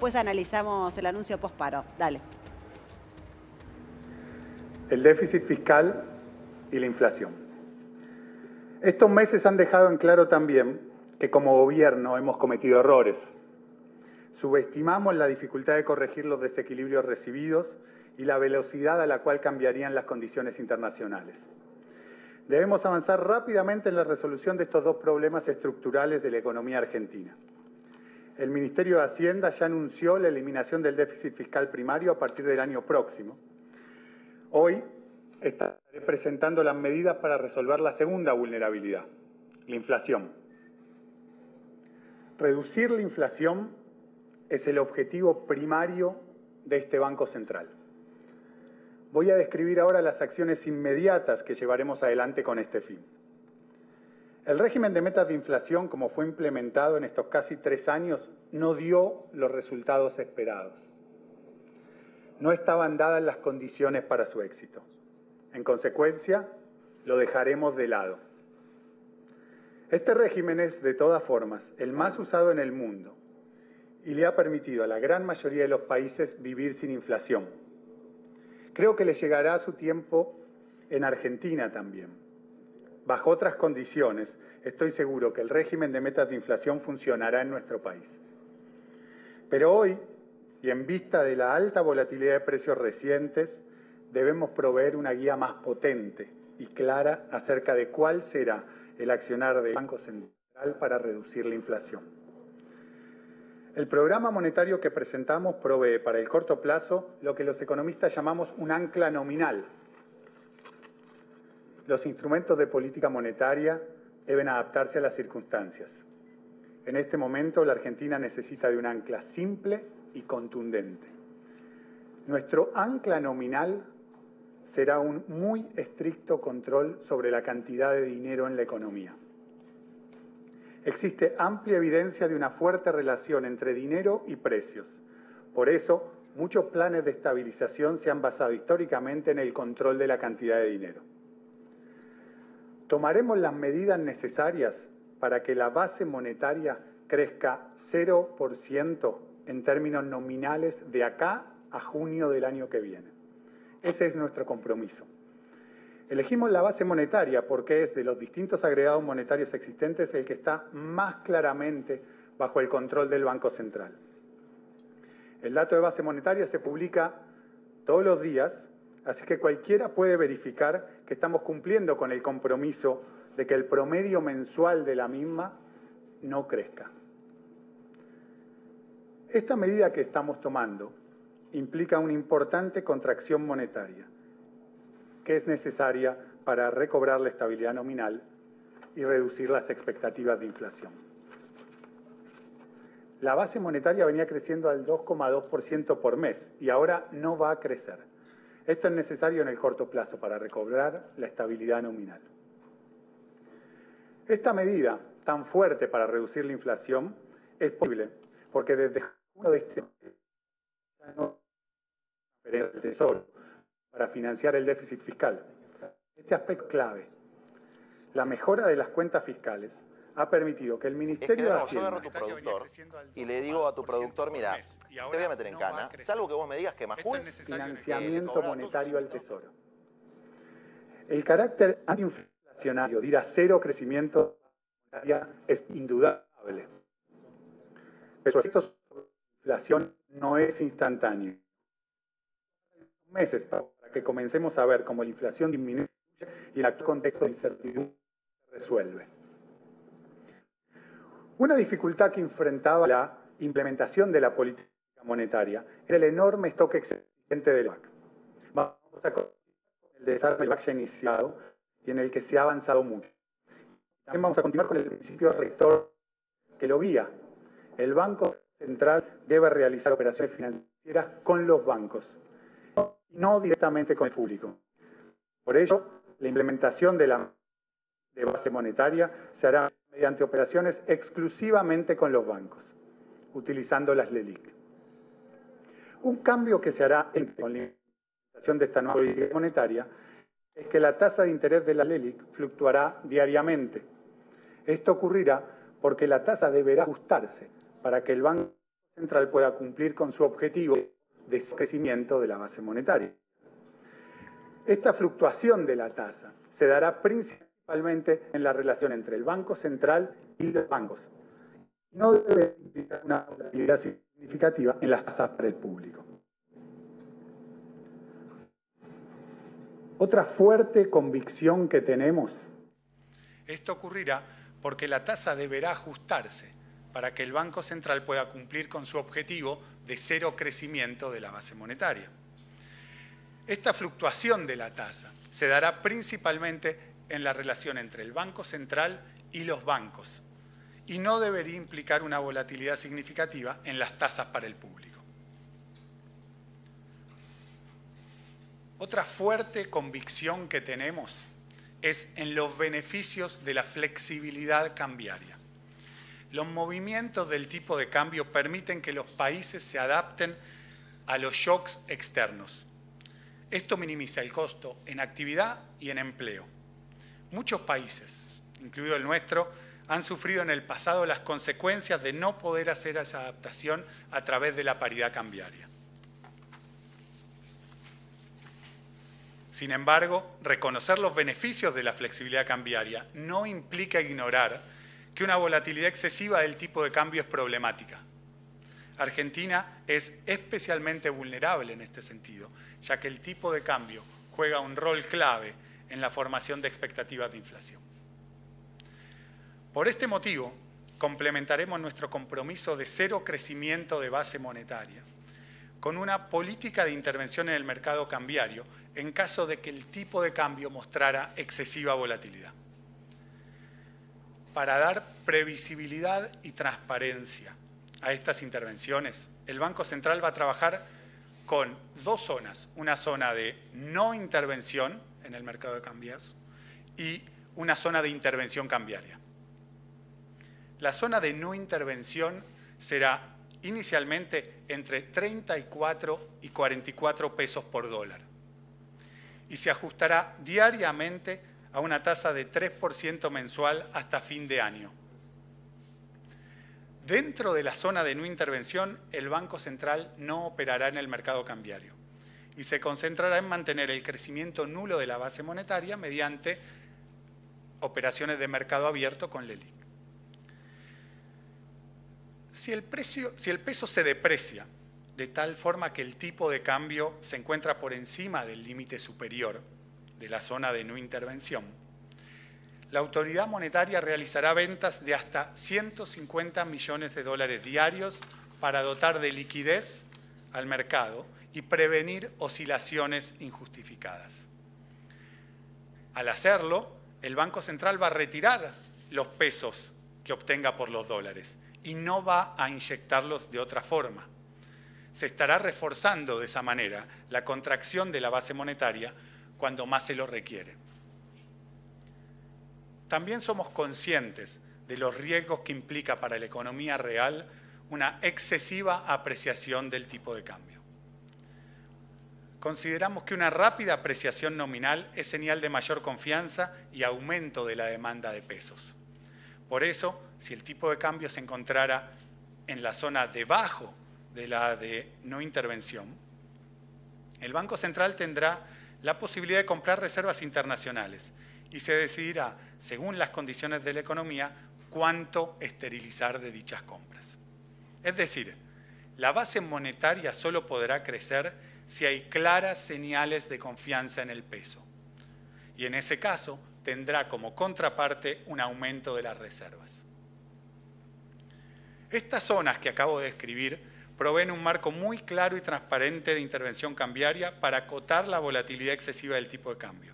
después analizamos el anuncio posparo. Dale. El déficit fiscal y la inflación. Estos meses han dejado en claro también que como gobierno hemos cometido errores. Subestimamos la dificultad de corregir los desequilibrios recibidos y la velocidad a la cual cambiarían las condiciones internacionales. Debemos avanzar rápidamente en la resolución de estos dos problemas estructurales de la economía argentina. El Ministerio de Hacienda ya anunció la eliminación del déficit fiscal primario a partir del año próximo. Hoy estaré presentando las medidas para resolver la segunda vulnerabilidad, la inflación. Reducir la inflación es el objetivo primario de este Banco Central. Voy a describir ahora las acciones inmediatas que llevaremos adelante con este fin. El régimen de metas de inflación, como fue implementado en estos casi 3 años, no dio los resultados esperados. No estaban dadas las condiciones para su éxito. En consecuencia, lo dejaremos de lado. Este régimen es, de todas formas, el más usado en el mundo y le ha permitido a la gran mayoría de los países vivir sin inflación. Creo que le llegará su tiempo en Argentina también. Bajo otras condiciones, estoy seguro que el régimen de metas de inflación funcionará en nuestro país. Pero hoy, y en vista de la alta volatilidad de precios recientes, debemos proveer una guía más potente y clara acerca de cuál será el accionar del Banco Central para reducir la inflación. El programa monetario que presentamos provee para el corto plazo lo que los economistas llamamos un ancla nominal. Los instrumentos de política monetaria deben adaptarse a las circunstancias. En este momento la Argentina necesita de un ancla simple y contundente. Nuestro ancla nominal será un muy estricto control sobre la cantidad de dinero en la economía. Existe amplia evidencia de una fuerte relación entre dinero y precios. Por eso, muchos planes de estabilización se han basado históricamente en el control de la cantidad de dinero. Tomaremos las medidas necesarias para que la base monetaria crezca 0% en términos nominales de acá a junio del año que viene. Ese es nuestro compromiso. Elegimos la base monetaria porque es de los distintos agregados monetarios existentes el que está más claramente bajo el control del Banco Central. El dato de base monetaria se publica todos los días, así que cualquiera puede verificar que estamos cumpliendo con el compromiso de que el promedio mensual de la misma no crezca. Esta medida que estamos tomando implica una importante contracción monetaria, que es necesaria para recobrar la estabilidad nominal y reducir las expectativas de inflación. La base monetaria venía creciendo al 2,2% por mes y ahora no va a crecer. Esto es necesario en el corto plazo para recobrar la estabilidad nominal. Esta medida tan fuerte para reducir la inflación es posible porque desde junio de este año el Tesoro para financiar el déficit fiscal. Este aspecto clave, la mejora de las cuentas fiscales, ha permitido que el Ministerio de yo Hacienda... agarro a tu productor y le digo a tu productor, mira, te voy a meter en cana, salvo que vos me digas que Majul... Financiamiento monetario al Tesoro. El carácter antiinflacionario de ir a cero crecimiento monetario es indudable. Pero su efecto sobre la inflación no es instantáneo. Meses para que comencemos a ver cómo la inflación disminuye y el actual contexto de incertidumbre se resuelve. Una dificultad que enfrentaba la implementación de la política monetaria era el enorme stock existente del BAC. Vamos a continuar con el desarme del BAC ya iniciado y en el que se ha avanzado mucho. También vamos a continuar con el principio rector que lo guía. El Banco Central debe realizar operaciones financieras con los bancos, no directamente con el público. Por ello, la implementación de base monetaria se hará mediante operaciones exclusivamente con los bancos, utilizando las LELIQ. Un cambio que se hará con la implementación de esta nueva política monetaria es que la tasa de interés de la LELIQ fluctuará diariamente. Esto ocurrirá porque la tasa deberá ajustarse para que el Banco Central pueda cumplir con su objetivo de crecimiento de la base monetaria. Esta fluctuación de la tasa se dará principalmente en la relación entre el Banco Central y los bancos. No debe implicar una volatilidad significativa en las tasas para el público. Otra fuerte convicción que tenemos. Esto ocurrirá porque la tasa deberá ajustarse para que el Banco Central pueda cumplir con su objetivo de cero crecimiento de la base monetaria. Esta fluctuación de la tasa se dará principalmente en la relación entre el Banco Central y los bancos y no debería implicar una volatilidad significativa en las tasas para el público. Otra fuerte convicción que tenemos es en los beneficios de la flexibilidad cambiaria. Los movimientos del tipo de cambio permiten que los países se adapten a los shocks externos. Esto minimiza el costo en actividad y en empleo. Muchos países, incluido el nuestro, han sufrido en el pasado las consecuencias de no poder hacer esa adaptación a través de la paridad cambiaria. Sin embargo, reconocer los beneficios de la flexibilidad cambiaria no implica ignorar que una volatilidad excesiva del tipo de cambio es problemática. Argentina es especialmente vulnerable en este sentido, ya que el tipo de cambio juega un rol clave en la formación de expectativas de inflación. Por este motivo, complementaremos nuestro compromiso de cero crecimiento de base monetaria con una política de intervención en el mercado cambiario en caso de que el tipo de cambio mostrara excesiva volatilidad. Para dar previsibilidad y transparencia a estas intervenciones, el Banco Central va a trabajar con dos zonas, una zona de no intervención en el mercado de cambios y una zona de intervención cambiaria. La zona de no intervención será inicialmente entre 34 y 44 pesos por dólar y se ajustará diariamente a una tasa de 3% mensual hasta fin de año. Dentro de la zona de no intervención, el Banco Central no operará en el mercado cambiario y se concentrará en mantener el crecimiento nulo de la base monetaria mediante operaciones de mercado abierto con LELIQ. Si el peso se deprecia de tal forma que el tipo de cambio se encuentra por encima del límite superior de la zona de no intervención, la autoridad monetaria realizará ventas de hasta 150 millones de dólares diarios para dotar de liquidez al mercado y prevenir oscilaciones injustificadas. Al hacerlo, el Banco Central va a retirar los pesos que obtenga por los dólares y no va a inyectarlos de otra forma. Se estará reforzando de esa manera la contracción de la base monetaria cuando más se lo requiere. También somos conscientes de los riesgos que implica para la economía real una excesiva apreciación del tipo de cambio. Consideramos que una rápida apreciación nominal es señal de mayor confianza y aumento de la demanda de pesos. Por eso, si el tipo de cambio se encontrara en la zona debajo de la de no intervención, el Banco Central tendrá la posibilidad de comprar reservas internacionales y se decidirá, según las condiciones de la economía, cuánto esterilizar de dichas compras. Es decir, la base monetaria solo podrá crecer si hay claras señales de confianza en el peso. Y en ese caso, tendrá como contraparte un aumento de las reservas. Estas zonas que acabo de describir proveen un marco muy claro y transparente de intervención cambiaria para acotar la volatilidad excesiva del tipo de cambio.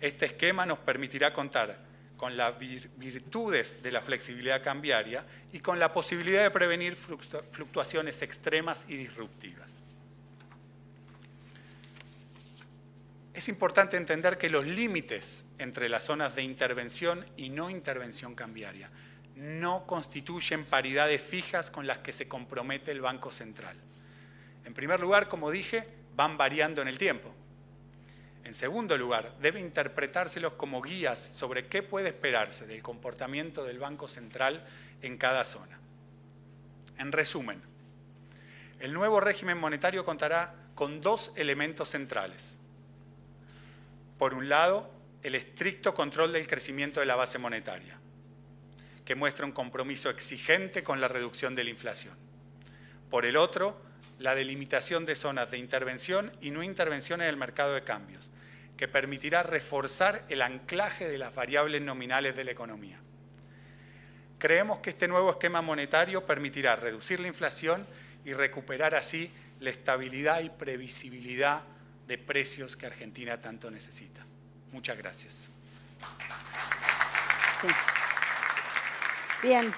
Este esquema nos permitirá contar con las virtudes de la flexibilidad cambiaria y con la posibilidad de prevenir fluctuaciones extremas y disruptivas. Es importante entender que los límites entre las zonas de intervención y no intervención cambiaria no constituyen paridades fijas con las que se compromete el Banco Central. En primer lugar, como dije, van variando en el tiempo. En segundo lugar, debe interpretárselos como guías sobre qué puede esperarse del comportamiento del Banco Central en cada zona. En resumen, el nuevo régimen monetario contará con dos elementos centrales. Por un lado, el estricto control del crecimiento de la base monetaria, que muestra un compromiso exigente con la reducción de la inflación. Por el otro, la delimitación de zonas de intervención y no intervención en el mercado de cambios, que permitirá reforzar el anclaje de las variables nominales de la economía. Creemos que este nuevo esquema monetario permitirá reducir la inflación y recuperar así la estabilidad y previsibilidad de precios que Argentina tanto necesita. Muchas gracias. Sí. Bien.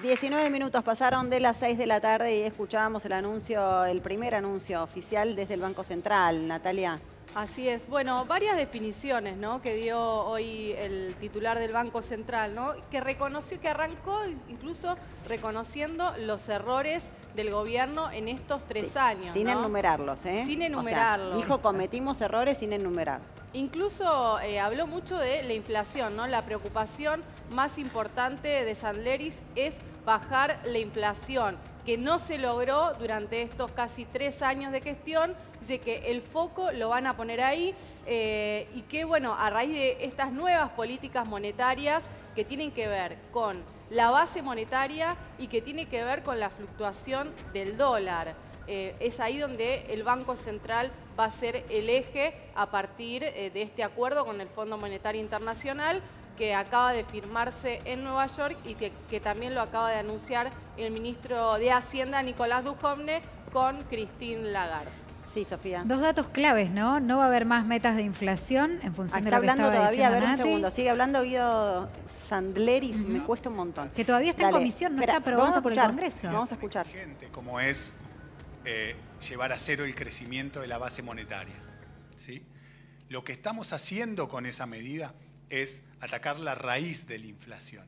19 minutos pasaron de las 6 de la tarde y escuchábamos el primer anuncio oficial desde el Banco Central. Natalia. Así es. Bueno, varias definiciones, ¿no?, que dio hoy el titular del Banco Central, ¿no?, que reconoció, que arrancó incluso reconociendo los errores del gobierno en estos 3 años. Sin enumerarlos, ¿eh? Sin enumerarlos. O sea, dijo cometimos errores sin enumerar. Incluso habló mucho de la inflación, ¿no? La preocupación más importante de Sandleris es bajar la inflación, que no se logró durante estos casi 3 años de gestión. Dice que el foco lo van a poner ahí y que, bueno, a raíz de estas nuevas políticas monetarias que tienen que ver con la base monetaria y que tiene que ver con la fluctuación del dólar. Es ahí donde el Banco Central va a ser el eje a partir de este acuerdo con el Fondo Monetario Internacional, que acaba de firmarse en Nueva York y que también lo acaba de anunciar el ministro de Hacienda, Nicolás Dujovne, con Christine Lagarde. Sí, Sofía. Dos datos claves, ¿no? No va a haber más metas de inflación en función de lo que está hablando estaba todavía, a ver un Nati. segundo. Sigue hablando Guido Sandleris, me cuesta un montón. Que todavía está en comisión, no está aprobado por el Congreso. Vamos a escuchar. Como es llevar a cero el crecimiento de la base monetaria, ¿sí? Lo que estamos haciendo con esa medida es atacar la raíz de la inflación.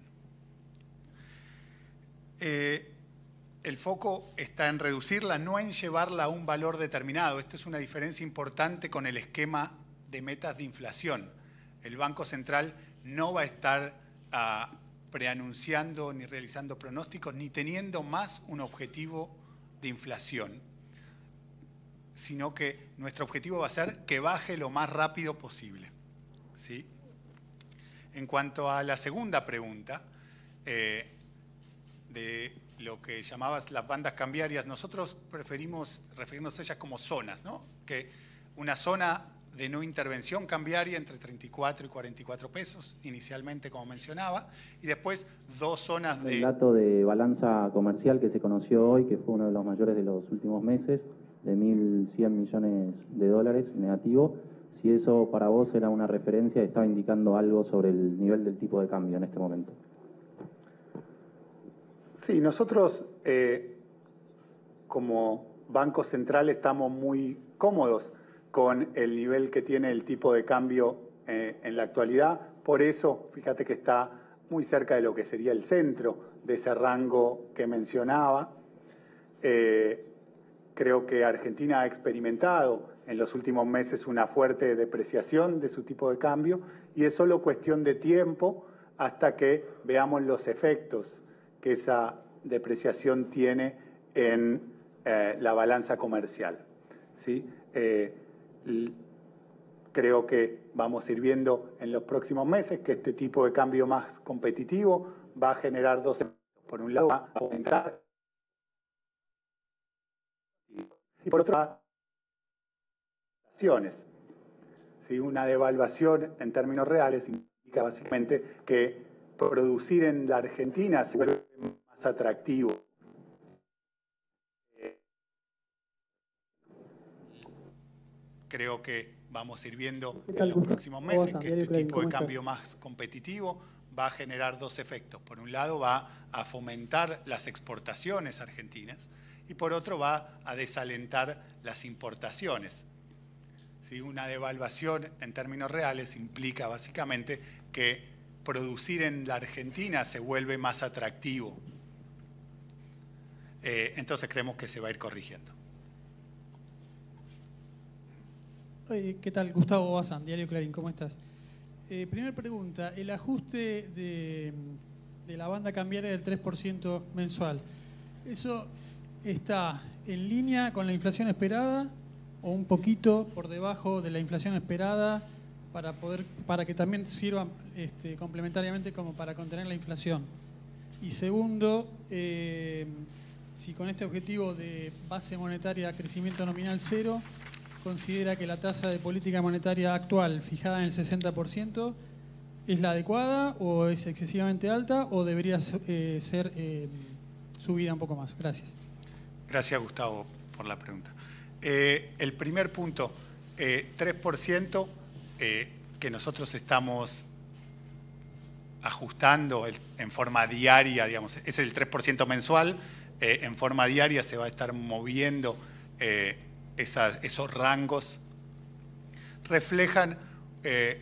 El foco está en reducirla, no en llevarla a un valor determinado. Esto es una diferencia importante con el esquema de metas de inflación. El Banco Central no va a estar preanunciando ni realizando pronósticos ni teniendo más un objetivo de inflación, sino que nuestro objetivo va a ser que baje lo más rápido posible, ¿sí? En cuanto a la segunda pregunta, de lo que llamabas las bandas cambiarias, nosotros preferimos referirnos a ellas como zonas, ¿no? Que una zona de no intervención cambiaria entre 34 y 44 pesos, inicialmente, como mencionaba, y después 2 zonas de... El dato de balanza comercial que se conoció hoy, que fue uno de los mayores de los últimos meses, de 1.100 millones de dólares negativo, si eso para vos era una referencia, estaba indicando algo sobre el nivel del tipo de cambio en este momento. Sí, nosotros como Banco Central estamos muy cómodos con el nivel que tiene el tipo de cambio en la actualidad. Por eso, fíjate que está muy cerca de lo que sería el centro de ese rango que mencionaba. Creo que Argentina ha experimentado en los últimos meses una fuerte depreciación de su tipo de cambio y es solo cuestión de tiempo hasta que veamos los efectos que esa depreciación tiene en la balanza comercial, ¿sí? Creo que vamos a ir viendo en los próximos meses que este tipo de cambio más competitivo va a generar 2 efectos. Por un lado, va a aumentar y por otro lado, ¿sí? Una devaluación en términos reales significa básicamente que producir en la Argentina se vuelve más atractivo. Creo que vamos a ir viendo en los próximos meses que este tipo de cambio más competitivo va a generar 2 efectos. Por un lado, va a fomentar las exportaciones argentinas y por otro va a desalentar las importaciones. ¿Sí? Una devaluación en términos reales implica básicamente que producir en la Argentina se vuelve más atractivo. Entonces creemos que se va a ir corrigiendo. ¿Qué tal? Gustavo Bazán, Diario Clarín, ¿cómo estás? Primera pregunta, el ajuste de la banda cambiaria del 3% mensual, ¿Eso está en línea con la inflación esperada o un poquito por debajo de la inflación esperada para que también sirva complementariamente como para contener la inflación? Y segundo, si con este objetivo de base monetaria crecimiento nominal cero, considera que la tasa de política monetaria actual, fijada en el 60%, ¿es la adecuada o es excesivamente alta o debería ser subida un poco más? Gracias. Gracias, Gustavo, por la pregunta. El primer punto, 3% que nosotros estamos ajustando en forma diaria, digamos, es el 3% mensual, en forma diaria se va a estar moviendo esos rangos, reflejan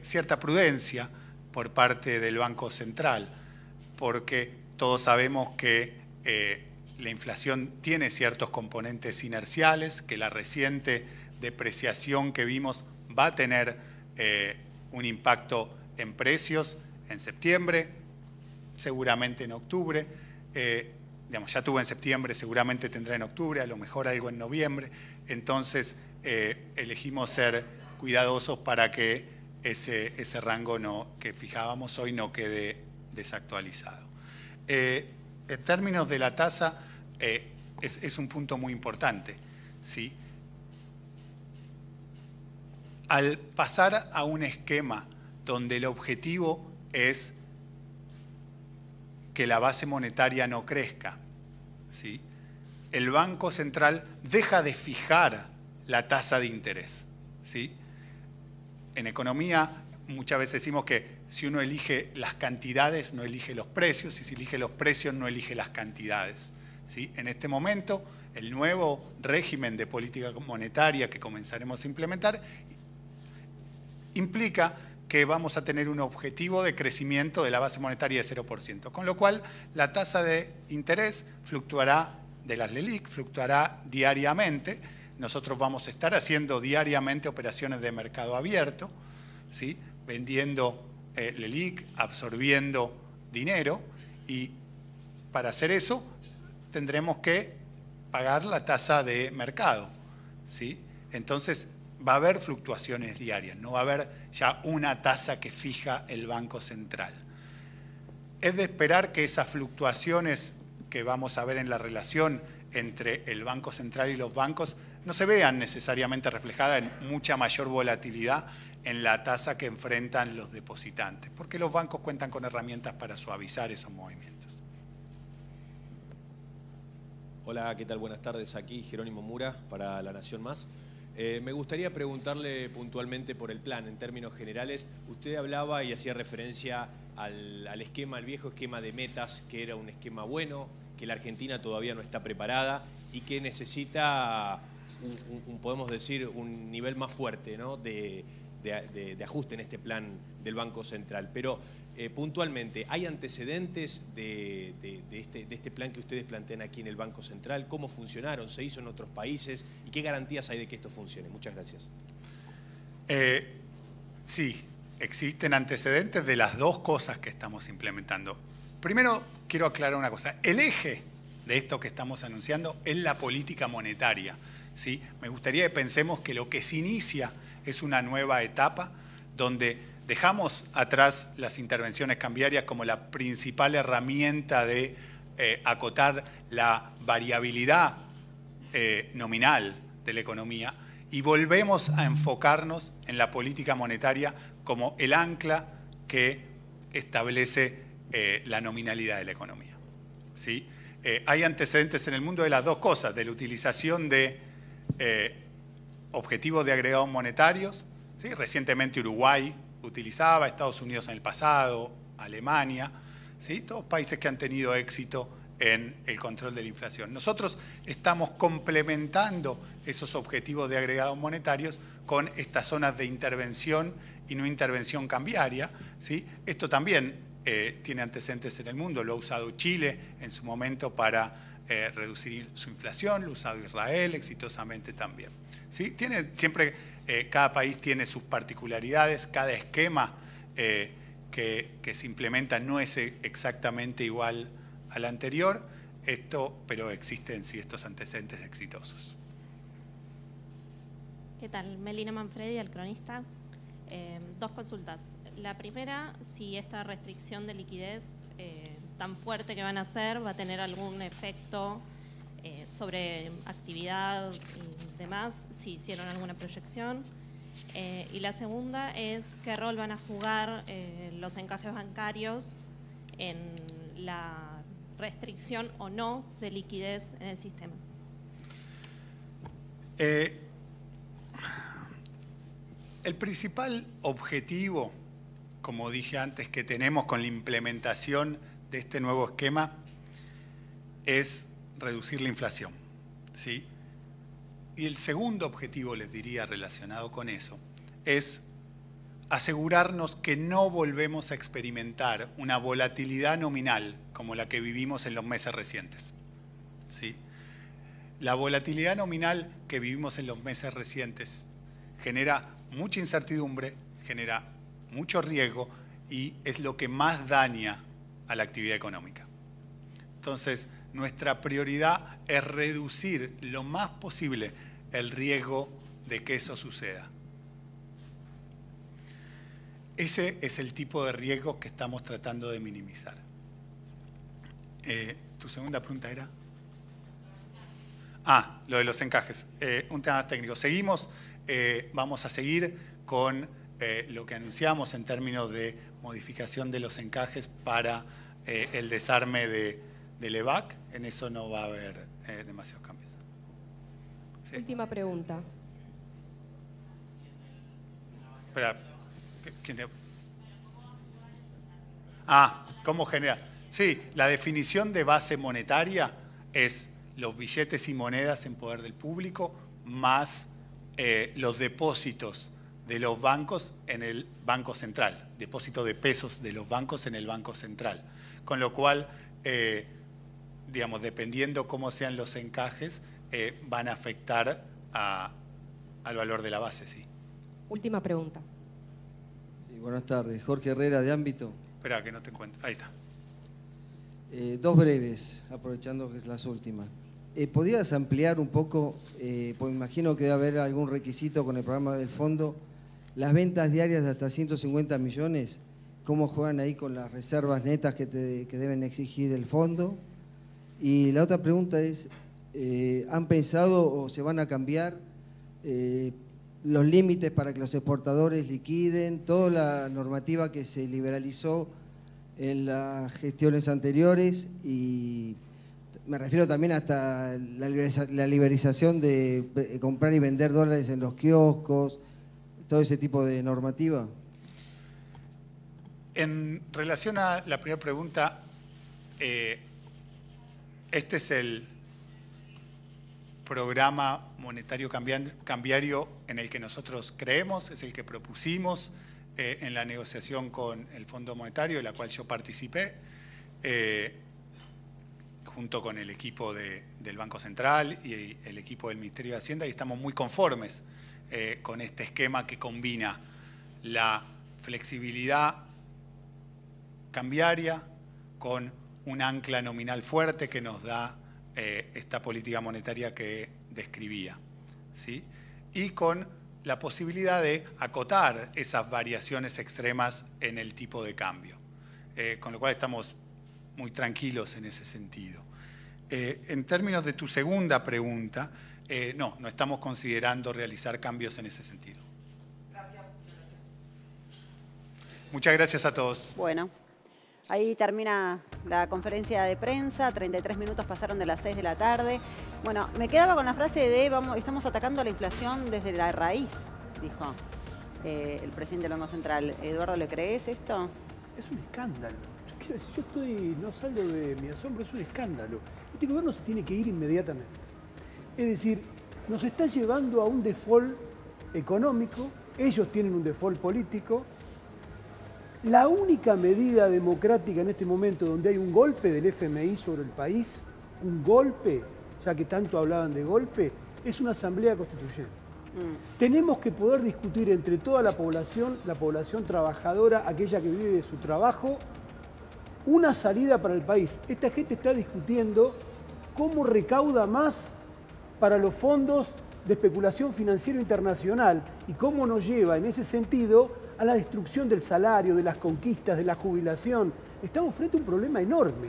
cierta prudencia por parte del Banco Central, porque todos sabemos que la inflación tiene ciertos componentes inerciales, que la reciente depreciación que vimos va a tener un impacto en precios en septiembre, seguramente en octubre, digamos, ya tuvo en septiembre, seguramente tendrá en octubre, a lo mejor algo en noviembre, entonces elegimos ser cuidadosos para que ese rango que fijábamos hoy no quede desactualizado. En términos de la tasa, es un punto muy importante, ¿sí? Al pasar a un esquema donde el objetivo es que la base monetaria no crezca, ¿sí? El Banco Central deja de fijar la tasa de interés, ¿sí? En economía muchas veces decimos que si uno elige las cantidades, no elige los precios, y si elige los precios, no elige las cantidades, ¿sí? En este momento, el nuevo régimen de política monetaria que comenzaremos a implementar implica que vamos a tener un objetivo de crecimiento de la base monetaria de 0%, con lo cual la tasa de interés fluctuará, de las LELIQ, fluctuará diariamente. Nosotros vamos a estar haciendo diariamente operaciones de mercado abierto, ¿sí? Vendiendo LELIQ, absorbiendo dinero, y para hacer eso tendremos que pagar la tasa de mercado, ¿sí? Entonces va a haber fluctuaciones diarias, no va a haber ya una tasa que fija el Banco Central. Es de esperar que esas fluctuaciones que vamos a ver en la relación entre el Banco Central y los bancos no se vean necesariamente reflejadas en mucha mayor volatilidad en la tasa que enfrentan los depositantes, porque los bancos cuentan con herramientas para suavizar esos movimientos. Hola, ¿qué tal? Buenas tardes. Aquí Jerónimo Mura para La Nación Más. Me gustaría preguntarle puntualmente por el plan, en términos generales. Usted hablaba y hacía referencia al esquema, al viejo esquema de metas, que era un esquema bueno, que la Argentina todavía no está preparada y que necesita, podemos decir, un nivel más fuerte, ¿no?, de ajuste en este plan del Banco Central. Pero puntualmente, ¿hay antecedentes de este plan que ustedes plantean aquí en el Banco Central? ¿Cómo funcionaron? ¿Se hizo en otros países? ¿Y qué garantías hay de que esto funcione? Muchas gracias. Sí, existen antecedentes de las dos cosas que estamos implementando. Primero, quiero aclarar una cosa. El eje de esto que estamos anunciando es la política monetaria, ¿sí? Me gustaría que pensemos que lo que se inicia es una nueva etapa donde dejamos atrás las intervenciones cambiarias como la principal herramienta de acotar la variabilidad nominal de la economía y volvemos a enfocarnos en la política monetaria como el ancla que establece la nominalidad de la economía, ¿sí? Hay antecedentes en el mundo de las dos cosas, de la utilización de objetivos de agregados monetarios, ¿sí? Recientemente Uruguay utilizaba, Estados Unidos en el pasado, Alemania, ¿sí? Todos países que han tenido éxito en el control de la inflación. Nosotros estamos complementando esos objetivos de agregados monetarios con estas zonas de intervención y no intervención cambiaria, ¿sí? Esto también tiene antecedentes en el mundo, lo ha usado Chile en su momento para reducir su inflación, lo ha usado Israel exitosamente también, ¿sí? Cada país tiene sus particularidades, cada esquema que se implementa no es exactamente igual al anterior, pero existen sí estos antecedentes exitosos. ¿Qué tal? Melina Manfredi, El Cronista. Dos consultas. La primera, si esta restricción de liquidez tan fuerte que van a hacer va a tener algún efecto sobre actividad y demás, si hicieron alguna proyección. Y la segunda es qué rol van a jugar los encajes bancarios en la restricción o no de liquidez en el sistema. El principal objetivo, como dije antes, que tenemos con la implementación de este nuevo esquema es reducir la inflación, ¿sí? Y el segundo objetivo, les diría, relacionado con eso, es asegurarnos que no volvemos a experimentar una volatilidad nominal como la que vivimos en los meses recientes, ¿sí? La volatilidad nominal que vivimos en los meses recientes genera mucha incertidumbre, genera mucho riesgo y es lo que más daña a la actividad económica. Entonces, nuestra prioridad es reducir lo más posible el riesgo de que eso suceda. Ese es el tipo de riesgo que estamos tratando de minimizar. ¿Tu segunda pregunta era? Lo de los encajes. Un tema técnico. Seguimos, vamos a seguir con lo que anunciamos en términos de modificación de los encajes para el desarme del EVAC. En eso no va a haber demasiados cambios. Sí. Última pregunta. Espera, ¿quién te... ¿cómo genera? Sí, la definición de base monetaria es los billetes y monedas en poder del público más los depósitos de los bancos en el Banco Central, depósito de pesos de los bancos en el Banco Central. Con lo cual, digamos, dependiendo cómo sean los encajes, van a afectar al valor de la base, sí. Última pregunta. Sí, buenas tardes. Jorge Herrera, de Ámbito. Espera, que no te encuentro. Ahí está. Dos breves, aprovechando que es las últimas. ¿Podrías ampliar un poco, pues imagino que debe haber algún requisito con el programa del fondo, las ventas diarias de hasta 150 millones, cómo juegan ahí con las reservas netas que deben exigir el fondo? Y la otra pregunta es, ¿han pensado o se van a cambiar los límites para que los exportadores liquiden, toda la normativa que se liberalizó en las gestiones anteriores? Y me refiero también hasta la liberalización de comprar y vender dólares en los kioscos, todo ese tipo de normativa. En relación a la primera pregunta, este es el programa monetario cambiario en el que nosotros creemos, es el que propusimos en la negociación con el Fondo Monetario, de la cual yo participé, junto con el equipo del Banco Central y el equipo del Ministerio de Hacienda, y estamos muy conformes con este esquema que combina la flexibilidad cambiaria con un ancla nominal fuerte que nos da esta política monetaria que describía, ¿sí? Y con la posibilidad de acotar esas variaciones extremas en el tipo de cambio, con lo cual estamos muy tranquilos en ese sentido. En términos de tu segunda pregunta, no estamos considerando realizar cambios en ese sentido. Gracias. Muchas gracias a todos. Bueno. Ahí termina la conferencia de prensa, 33 minutos pasaron de las 6 de la tarde. Bueno, me quedaba con la frase de estamos atacando la inflación desde la raíz, dijo el presidente del Banco Central. Eduardo, ¿le crees esto? Es un escándalo. Yo no salgo de mi asombro, es un escándalo. Este gobierno se tiene que ir inmediatamente. Es decir, nos está llevando a un default económico, ellos tienen un default político. La única medida democrática en este momento donde hay un golpe del FMI sobre el país, un golpe, ya que tanto hablaban de golpe, es una asamblea constituyente. Tenemos que poder discutir entre toda la población trabajadora, aquella que vive de su trabajo, una salida para el país. Esta gente está discutiendo cómo recauda más para los fondos de especulación financiera internacional y cómo nos lleva en ese sentido a la destrucción del salario, de las conquistas, de la jubilación. Estamos frente a un problema enorme.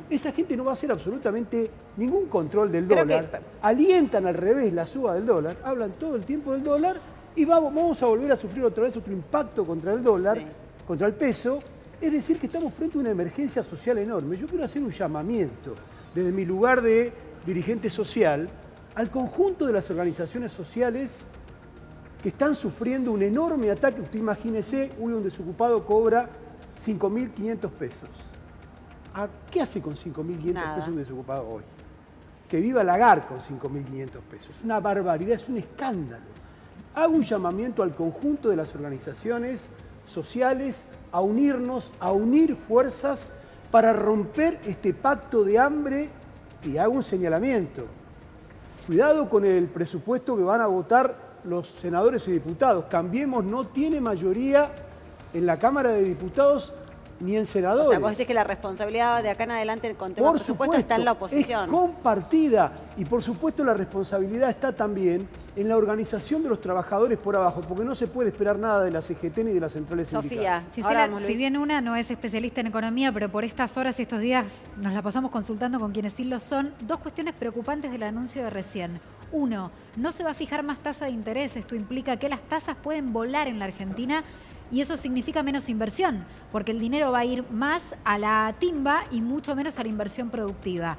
Esta gente no va a hacer absolutamente ningún control del dólar. Alientan al revés la suba del dólar, hablan todo el tiempo del dólar y vamos a volver a sufrir otra vez otro impacto contra el dólar, contra el peso. Es decir, que estamos frente a una emergencia social enorme. Yo quiero hacer un llamamiento desde mi lugar de dirigente social al conjunto de las organizaciones sociales que están sufriendo un enorme ataque. Usted imagínese, un desocupado cobra 5.500 pesos. ¿Qué hace con 5.500 pesos un desocupado hoy? Que viva Lagarde con 5.500 pesos. Es una barbaridad, es un escándalo. Hago un llamamiento al conjunto de las organizaciones sociales a unirnos, a unir fuerzas para romper este pacto de hambre. Y hago un señalamiento. Cuidado con el presupuesto que van a votar los senadores y diputados. Cambiemos no tiene mayoría en la Cámara de Diputados ni en senadores. O sea, vos decís que la responsabilidad de acá en adelante con tema presupuesto está en la oposición. Es compartida. Y por supuesto la responsabilidad está también en la organización de los trabajadores por abajo, porque no se puede esperar nada de la CGT ni de las centrales sindicales. Si bien una no es especialista en economía, pero por estas horas y estos días nos la pasamos consultando con quienes sí lo son, dos cuestiones preocupantes del anuncio de recién. Uno, no se va a fijar más tasa de interés. Esto implica que las tasas pueden volar en la Argentina y eso significa menos inversión, porque el dinero va a ir más a la timba y mucho menos a la inversión productiva.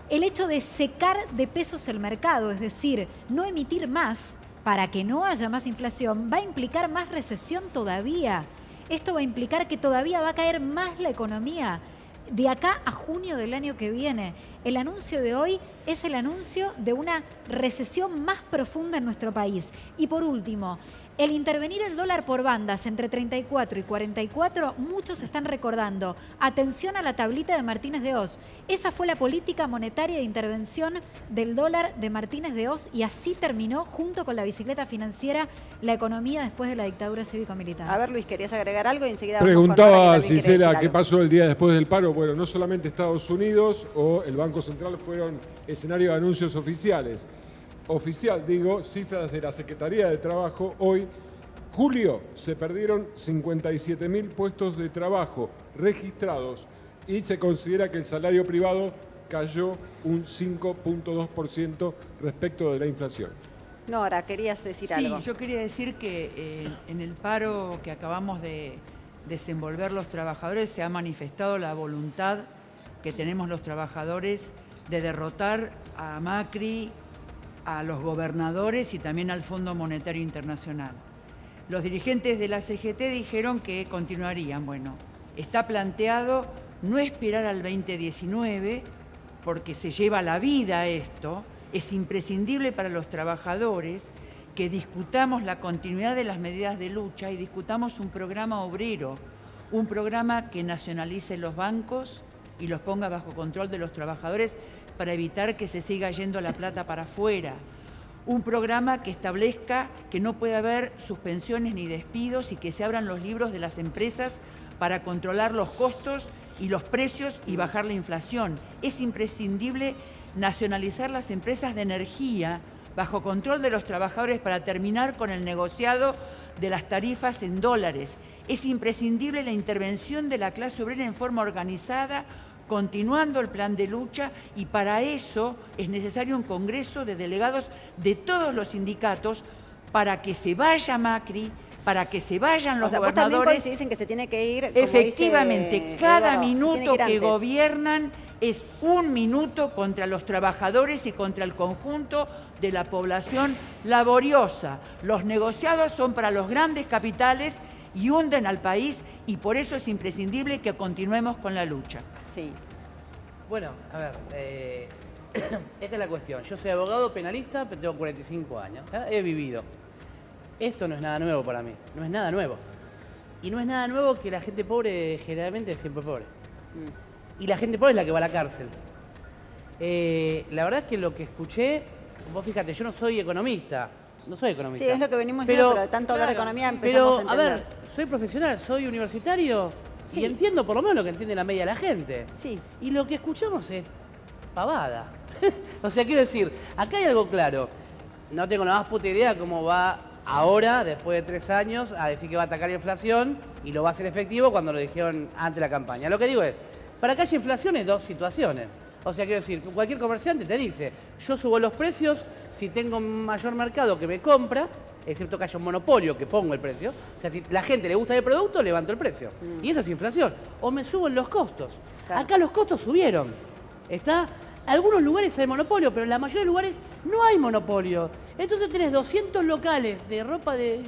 El hecho de secar de pesos el mercado, es decir, no emitir más para que no haya más inflación, va a implicar más recesión todavía. Esto va a implicar que todavía va a caer más la economía de acá a junio del año que viene. El anuncio de hoy es el anuncio de una recesión más profunda en nuestro país. Y por último, el intervenir el dólar por bandas entre 34 y 44, muchos están recordando. Atención a la tablita de Martínez de Hoz. Esa fue la política monetaria de intervención del dólar de Martínez de Hoz y así terminó, junto con la bicicleta financiera, la economía después de la dictadura cívico-militar. A ver, Luis, ¿querías agregar algo? Y enseguida preguntaba Cisela qué pasó el día después del paro. Bueno, no solamente Estados Unidos o el Banco Central fueron escenario de anuncios oficiales. Oficial, digo, cifras de la Secretaría de Trabajo. Hoy, julio, se perdieron 57.000 puestos de trabajo registrados y se considera que el salario privado cayó un 5.2% respecto de la inflación. Nora, querías decir algo. Sí, yo quería decir que en el paro que acabamos de desenvolver los trabajadores se ha manifestado la voluntad que tenemos los trabajadores de derrotar a Macri, a los gobernadores y también al Fondo Monetario Internacional. Los dirigentes de la CGT dijeron que continuarían. Bueno, está planteado no esperar al 2019 porque se lleva la vida esto. Es imprescindible para los trabajadores que discutamos la continuidad de las medidas de lucha y discutamos un programa obrero, un programa que nacionalice los bancos y los ponga bajo control de los trabajadores para evitar que se siga yendo la plata para afuera. Un programa que establezca que no puede haber suspensiones ni despidos y que se abran los libros de las empresas para controlar los costos y los precios y bajar la inflación. Es imprescindible nacionalizar las empresas de energía bajo control de los trabajadores para terminar con el negociado de las tarifas en dólares. Es imprescindible la intervención de la clase obrera en forma organizada, continuando el plan de lucha, y para eso es necesario un congreso de delegados de todos los sindicatos para que se vaya Macri, para que se vayan los gobernadores. Vos también dicen que se tiene que ir. Efectivamente, cada minuto que gobiernan es un minuto contra los trabajadores y contra el conjunto de la población laboriosa. Los negociados son para los grandes capitales y hunden al país, y por eso es imprescindible que continuemos con la lucha. Sí. Bueno, a ver, esta es la cuestión. Yo soy abogado penalista, pero tengo 45 años. He vivido. Esto no es nada nuevo para mí, no es nada nuevo. Y no es nada nuevo que la gente pobre generalmente es siempre pobre. Y la gente pobre es la que va a la cárcel. La verdad es que lo que escuché, vos fíjate, yo no soy economista. No soy economista. Sí, es lo que venimos diciendo, pero tanto hablar de economía empezamos a entender. A ver, soy profesional, soy universitario y entiendo por lo menos lo que entiende la media de la gente. Sí. Y lo que escuchamos es pavada. O sea, quiero decir, acá hay algo claro. No tengo la más puta idea cómo va ahora, después de 3 años, a decir que va a atacar la inflación y lo va a hacer efectivo cuando lo dijeron antes de la campaña. Lo que digo es, para que haya inflación hay dos situaciones. O sea, quiero decir, cualquier comerciante te dice, yo subo los precios si tengo un mayor mercado que me compra, excepto que haya un monopolio que pongo el precio. O sea, si la gente le gusta el producto, levanto el precio. Y eso es inflación. O me suben los costos. Claro. Acá los costos subieron. ¿Está? En algunos lugares hay monopolio, pero en la mayoría de lugares no hay monopolio. Entonces tenés 200 locales de ropa de,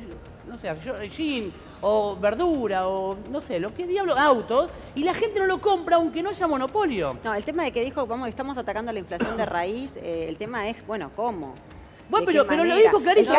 no sé, jean o verdura o no sé, lo que es diablo, autos, y la gente no lo compra aunque no haya monopolio. No, el tema de que dijo, vamos, estamos atacando la inflación de raíz, el tema es, bueno, ¿cómo? Bueno, pero lo dijo clarito.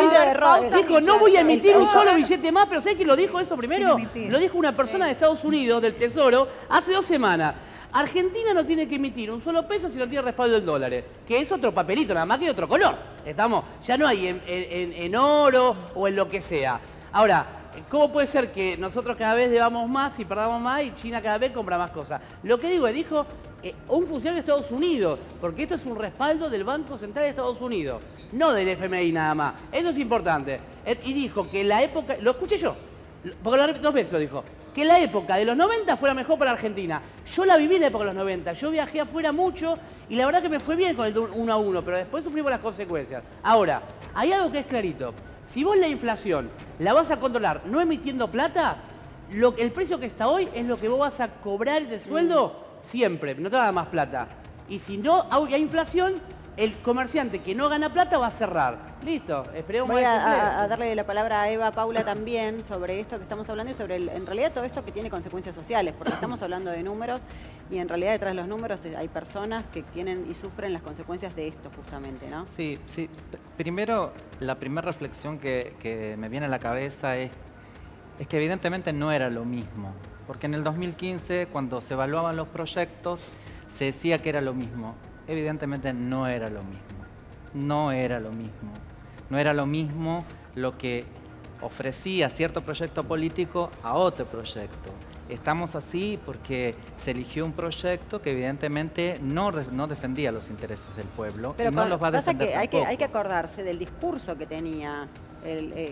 Dijo, no voy a emitir un solo billete más, pero ¿sabes quién lo dijo eso primero? Lo dijo una persona de Estados Unidos, del Tesoro, hace 2 semanas. Argentina no tiene que emitir un solo peso si no tiene respaldo del dólar, que es otro papelito, nada más que de otro color. Estamos, ya no hay en oro o en lo que sea. Ahora, ¿cómo puede ser que nosotros cada vez debamos más y perdamos más y China cada vez compra más cosas? Lo que digo, dijo un funcionario de Estados Unidos, porque esto es un respaldo del Banco Central de Estados Unidos, no del FMI nada más. Eso es importante. Y dijo que la época, lo escuché yo, porque lo repito 2 veces lo dijo, que la época de los 90 fue la mejor para Argentina. Yo la viví en la época de los 90, yo viajé afuera mucho y la verdad que me fue bien con el 1 a 1, pero después sufrimos las consecuencias. Ahora, hay algo que es clarito. Si vos la inflación la vas a controlar no emitiendo plata, el precio que está hoy es lo que vos vas a cobrar de sueldo siempre, no te va a dar más plata. Y si no hay inflación, el comerciante que no gana plata va a cerrar. Listo, esperemos Voy a darle la palabra a Eva Paula también sobre esto que estamos hablando y sobre, en realidad, todo esto que tiene consecuencias sociales, porque estamos hablando de números y en realidad detrás de los números hay personas que tienen y sufren las consecuencias de esto justamente, ¿no? Sí, sí. Primero, la primera reflexión que me viene a la cabeza es que evidentemente no era lo mismo, porque en el 2015, cuando se evaluaban los proyectos, se decía que era lo mismo. Evidentemente no era lo mismo. No era lo mismo. No era lo mismo lo que ofrecía cierto proyecto político a otro proyecto. Estamos así porque se eligió un proyecto que evidentemente no defendía los intereses del pueblo. Pero y no los va a defender tampoco. Hay que acordarse del discurso que tenía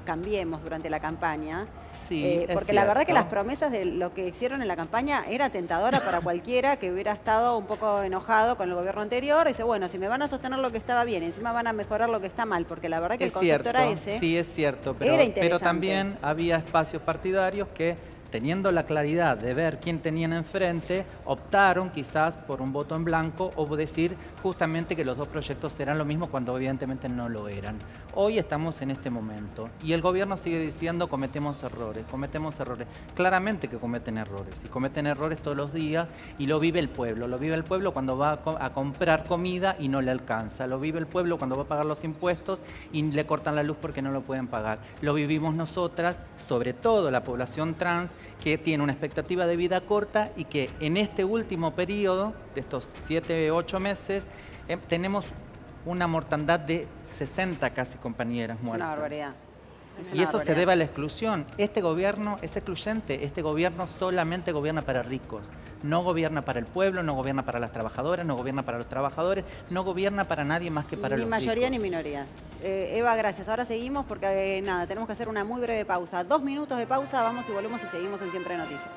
Cambiemos durante la campaña, sí, porque la verdad que las promesas de lo que hicieron en la campaña era tentadora para cualquiera que hubiera estado un poco enojado con el gobierno anterior. Dice, bueno, si me van a sostener lo que estaba bien, encima van a mejorar lo que está mal, porque la verdad que el concepto era ese. Sí, es cierto, pero también había espacios partidarios que, teniendo la claridad de ver quién tenían enfrente, optaron quizás por un voto en blanco o decir justamente que los 2 proyectos eran lo mismo cuando evidentemente no lo eran. Hoy estamos en este momento y el gobierno sigue diciendo cometemos errores. Claramente que cometen errores y cometen errores todos los días y lo vive el pueblo. Lo vive el pueblo cuando va a comprar comida y no le alcanza. Lo vive el pueblo cuando va a pagar los impuestos y le cortan la luz porque no lo pueden pagar. Lo vivimos nosotras, sobre todo la población trans, que tiene una expectativa de vida corta y que en este último periodo, de estos 7, 8 meses, tenemos una mortandad de 60 casi compañeras muertas. Es una barbaridad. Y eso se debe a la exclusión. Este gobierno es excluyente. Este gobierno solamente gobierna para ricos. No gobierna para el pueblo, no gobierna para las trabajadoras, no gobierna para los trabajadores, no gobierna para nadie más que para los ricos. Ni mayoría ni minorías. Eva, gracias. Ahora seguimos porque nada, tenemos que hacer una muy breve pausa. 2 minutos de pausa, vamos y volvemos y seguimos en Siempre Noticias.